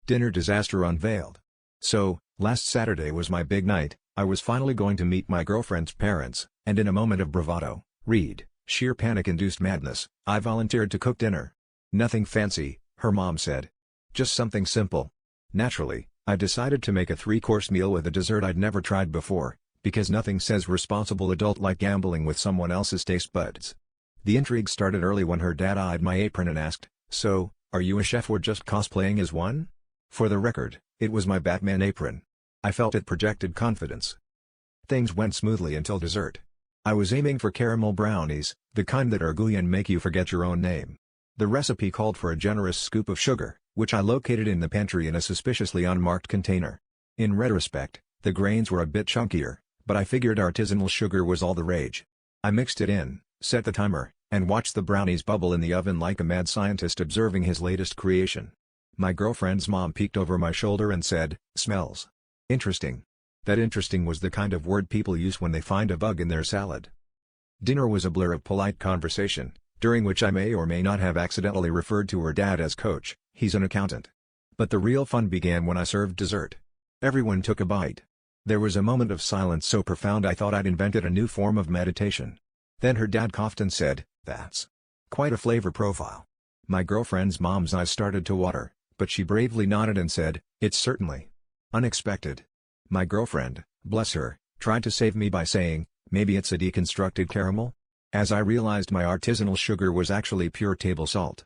Dinner disaster unveiled. So, last Saturday was my big night. I was finally going to meet my girlfriend's parents, and in a moment of bravado, sheer panic-induced madness, I volunteered to cook dinner. Nothing fancy, her mom said. Just something simple. Naturally, I decided to make a 3-course meal with a dessert I'd never tried before, because nothing says responsible adult like gambling with someone else's taste buds. The intrigue started early when her dad eyed my apron and asked, "So, are you a chef or just cosplaying as one?" For the record, it was my Batman apron. I felt it projected confidence. Things went smoothly until dessert. I was aiming for caramel brownies, the kind that are gooey and make you forget your own name. The recipe called for a generous scoop of sugar, which I located in the pantry in a suspiciously unmarked container. In retrospect, the grains were a bit chunkier, but I figured artisanal sugar was all the rage. I mixed it in, set the timer, and watched the brownies bubble in the oven like a mad scientist observing his latest creation. My girlfriend's mom peeked over my shoulder and said, "Smells interesting." That interesting was the kind of word people use when they find a bug in their salad. Dinner was a blur of polite conversation, during which I may or may not have accidentally referred to her dad as Coach, he's an accountant. But the real fun began when I served dessert. Everyone took a bite. There was a moment of silence so profound I thought I'd invented a new form of meditation. Then her dad coughed and said, "That's quite a flavor profile." My girlfriend's mom's eyes started to water, but she bravely nodded and said, "It's certainly unexpected." My girlfriend, bless her, tried to save me by saying, "Maybe it's a deconstructed caramel?" As I realized my artisanal sugar was actually pure table salt.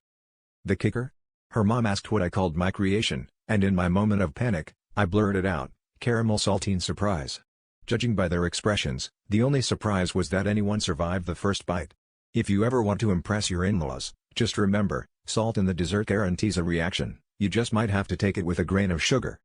The kicker? Her mom asked what I called my creation, and in my moment of panic, I blurted out, "Caramel saltine surprise." Judging by their expressions, the only surprise was that anyone survived the first bite. If you ever want to impress your in-laws, just remember, salt in the dessert guarantees a reaction, you just might have to take it with a grain of sugar.